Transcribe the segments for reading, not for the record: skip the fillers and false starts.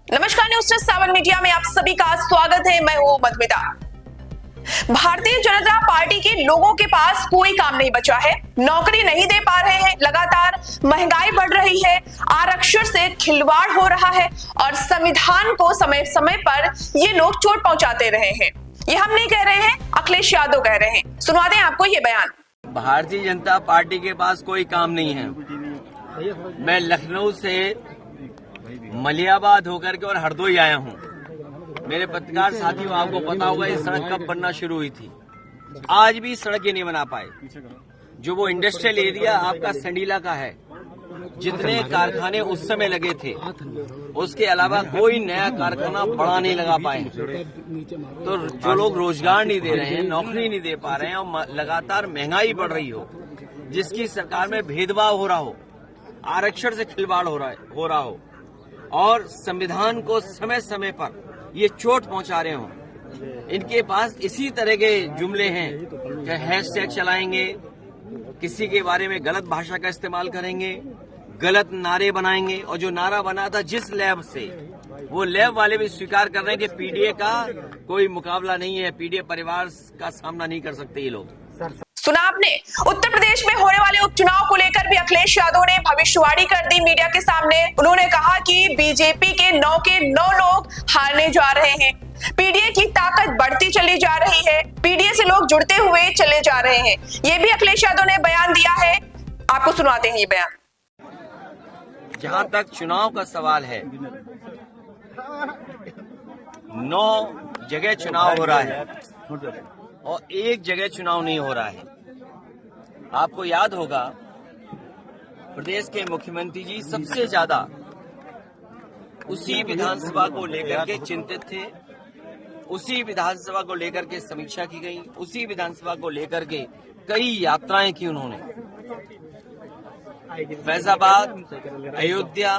नमस्कार, news 7 media में आप सभी का स्वागत है। मैं हूं मधुमिता। भारतीय जनता पार्टी के लोगों के पास कोई काम नहीं बचा है, नौकरी नहीं दे पा रहे हैं, लगातार महंगाई बढ़ रही है, आरक्षण से खिलवाड़ हो रहा है और संविधान को समय समय पर ये लोग चोट पहुंचाते रहे हैं। ये हम नहीं कह रहे हैं, अखिलेश यादव कह रहे हैं। सुना दें आपको ये बयान। भारतीय जनता पार्टी के पास कोई काम नहीं है। मैं लखनऊ से मलियाबाद होकर के और हरदोई आया हूँ। मेरे पत्रकार साथियों, आपको पता होगा ये सड़क कब बनना शुरू हुई थी। आज भी सड़क ये नहीं बना पाए। जो वो इंडस्ट्रियल एरिया आपका संडीला का है, जितने कारखाने उस समय लगे थे, उसके अलावा कोई नया कारखाना बड़ा नहीं लगा पाए। तो जो लोग रोजगार नहीं दे रहे हैं, नौकरी नहीं दे पा रहे हैं और लगातार महंगाई बढ़ रही हो, जिसकी सरकार में भेदभाव हो रहा हो, आरक्षण से खिलवाड़ हो रहा हो और संविधान को समय समय पर ये चोट पहुंचा रहे हो, इनके पास इसी तरह के जुमले हैं कि हैशटैग चलाएंगे, किसी के बारे में गलत भाषा का इस्तेमाल करेंगे, गलत नारे बनाएंगे। और जो नारा बना था जिस लैब से, वो लैब वाले भी स्वीकार कर रहे हैं कि पीडीए का कोई मुकाबला नहीं है, पीडीए परिवार का सामना नहीं कर सकते ये लोग। सुना आपने, उत्तर प्रदेश में होने वाले उपचुनाव को लेकर भी अखिलेश यादव ने भविष्यवाणी कर दी मीडिया के सामने। उन्होंने कहा कि बीजेपी के 9 के 9 लोग हारने जा रहे हैं, पीडीए की ताकत बढ़ती चली जा रही है, पीडीए से लोग जुड़ते हुए चले जा रहे हैं। ये भी अखिलेश यादव ने बयान दिया है, आपको सुनाते हैं ये बयान। जहां तक चुनाव का सवाल है, 9 जगह चुनाव हो रहा है और एक जगह चुनाव नहीं हो रहा है। आपको याद होगा, प्रदेश के मुख्यमंत्री जी सबसे ज्यादा उसी विधानसभा को लेकर के चिंतित थे, उसी विधानसभा को लेकर के समीक्षा की गई, उसी विधानसभा को लेकर के कई यात्राएं की उन्होंने। फैजाबाद, अयोध्या,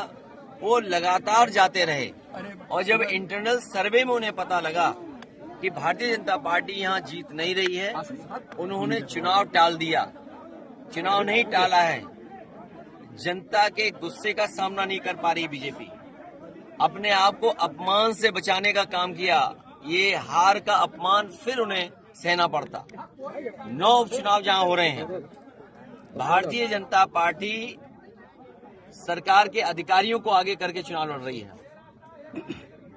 वो लगातार जाते रहे और जब इंटरनल सर्वे में उन्हें पता लगा कि भारतीय जनता पार्टी यहाँ जीत नहीं रही है, उन्होंने चुनाव टाल दिया। चुनाव नहीं टाला है, जनता के गुस्से का सामना नहीं कर पा रही बीजेपी, अपने आप को अपमान से बचाने का काम किया। ये हार का अपमान फिर उन्हें सहना पड़ता। 9 उपचुनाव जहां हो रहे हैं, भारतीय जनता पार्टी सरकार के अधिकारियों को आगे करके चुनाव लड़ रही है।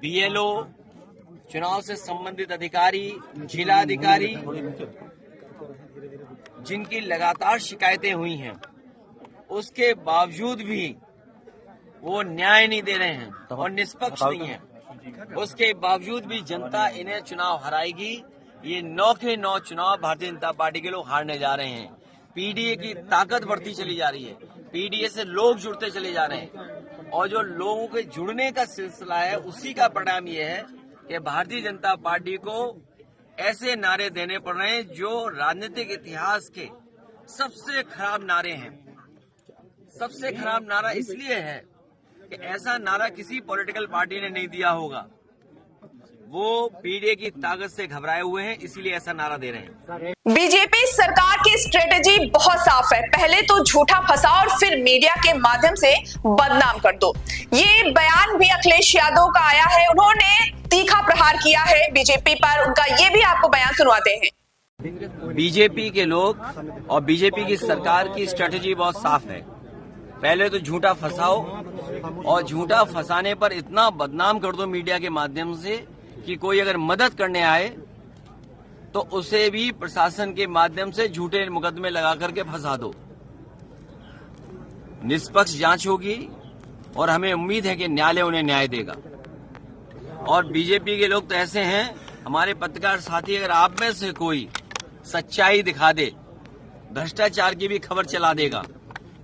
बीएलओ, चुनाव से संबंधित अधिकारी, जिला अधिकारी, जिनकी लगातार शिकायतें हुई हैं, उसके बावजूद भी वो न्याय नहीं दे रहे हैं और निष्पक्ष नहीं है। उसके बावजूद भी जनता इन्हें चुनाव हराएगी। ये 9 के 9 चुनाव भारतीय जनता पार्टी के लोग हारने जा रहे हैं। पीडीए की ताकत बढ़ती चली जा रही है, पीडीए से लोग जुड़ते चले जा रहे हैं और जो लोगों के जुड़ने का सिलसिला है, उसी का परिणाम ये है कि भारतीय जनता पार्टी को ऐसे नारे देने पड़ रहे हैं जो राजनीतिक इतिहास के सबसे खराब नारे हैं। सबसे खराब नारा इसलिए है कि ऐसा नारा किसी पॉलिटिकल पार्टी ने नहीं दिया होगा। वो पीडीए की ताकत से घबराए हुए हैं, इसीलिए ऐसा नारा दे रहे हैं। बीजेपी सरकार की स्ट्रेटेजी बहुत साफ है, पहले तो झूठा फंसाओ और फिर मीडिया के माध्यम से बदनाम कर दो। ये बयान भी अखिलेश यादव का आया है, उन्होंने तीखा प्रहार किया है बीजेपी पर। उनका ये भी आपको बयान सुनवाते हैं। बीजेपी के लोग और बीजेपी की सरकार की स्ट्रेटेजी बहुत साफ है, पहले तो झूठा फंसाओ और झूठा फंसाने पर इतना बदनाम कर दो मीडिया के माध्यम से कि कोई अगर मदद करने आए तो उसे भी प्रशासन के माध्यम से झूठे मुकदमे लगा करके फंसा दो। निष्पक्ष जांच होगी और हमें उम्मीद है कि न्यायालय उन्हें न्याय देगा। और बीजेपी के लोग तो ऐसे हैं, हमारे पत्रकार साथी, अगर आप में से कोई सच्चाई दिखा दे, भ्रष्टाचार की भी खबर चला देगा,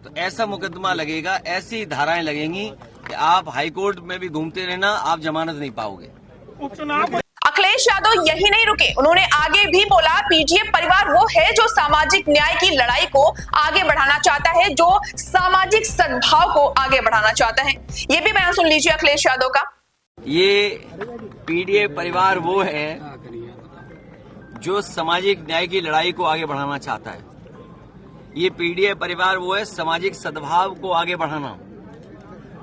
तो ऐसा मुकदमा लगेगा, ऐसी धाराएं लगेंगी कि आप हाईकोर्ट में भी घूमते रहना, आप जमानत नहीं पाओगे। अखिलेश यादव यही नहीं रुके, उन्होंने आगे भी बोला, पीडीए परिवार वो है जो सामाजिक न्याय की लड़ाई को आगे बढ़ाना चाहता है, जो सामाजिक सद्भाव को आगे बढ़ाना चाहता है। ये भी बयान सुन लीजिए अखिलेश यादव का। ये पीडीए परिवार वो है जो सामाजिक न्याय की लड़ाई को आगे बढ़ाना चाहता है। ये पीडीए परिवार वो है सामाजिक सद्भाव को आगे बढ़ाना,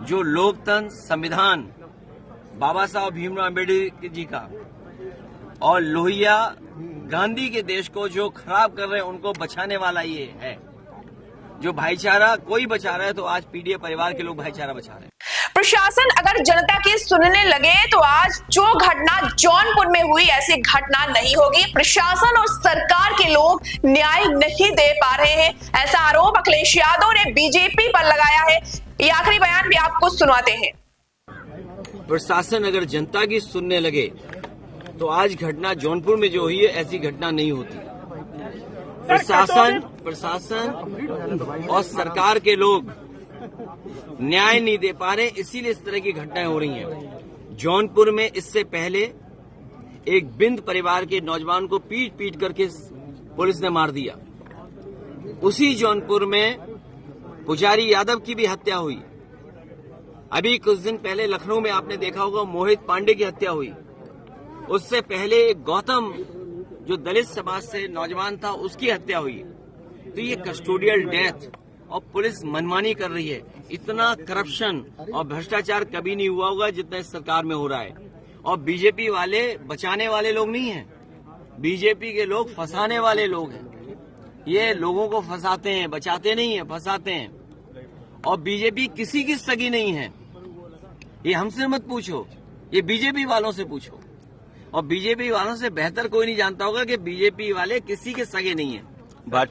जो लोकतंत्र, संविधान बाबा साहब भीमराव अम्बेडकर जी का और लोहिया गांधी के देश को जो खराब कर रहे हैं उनको बचाने वाला ये है। जो भाईचारा कोई बचा रहा है तो आज पीडीए परिवार के लोग भाईचारा बचा रहे हैं। प्रशासन अगर जनता की सुनने लगे तो आज जो घटना जौनपुर में हुई ऐसी घटना नहीं होगी। प्रशासन और सरकार के लोग न्याय नहीं दे पा रहे हैं, ऐसा आरोप अखिलेश यादव ने बीजेपी पर लगाया है। ये आखिरी बयान भी आपको सुनवाते हैं। प्रशासन अगर जनता की सुनने लगे तो आज घटना जौनपुर में जो हुई है ऐसी घटना नहीं होती। प्रशासन और सरकार के लोग न्याय नहीं दे पा रहे, इसीलिए इस तरह की घटनाएं हो रही हैं। जौनपुर में इससे पहले एक बिंद परिवार के नौजवान को पीट करके पुलिस ने मार दिया। उसी जौनपुर में पुजारी यादव की भी हत्या हुई। अभी कुछ दिन पहले लखनऊ में आपने देखा होगा मोहित पांडे की हत्या हुई। उससे पहले गौतम जो दलित समाज से नौजवान था उसकी हत्या हुई। तो ये कस्टोडियल डेथ और पुलिस मनमानी कर रही है। इतना करप्शन और भ्रष्टाचार कभी नहीं हुआ होगा जितना इस सरकार में हो रहा है। और बीजेपी वाले बचाने वाले लोग नहीं हैं, बीजेपी के लोग फंसाने वाले लोग हैं। ये लोगों को फंसाते हैं, बचाते नहीं है, फंसाते हैं। और बीजेपी किसी की सगी नहीं है, ये हमसे मत पूछो, ये बीजेपी वालों से पूछो। और बीजेपी वालों से बेहतर कोई नहीं जानता होगा कि बीजेपी वाले किसी के सगे नहीं है।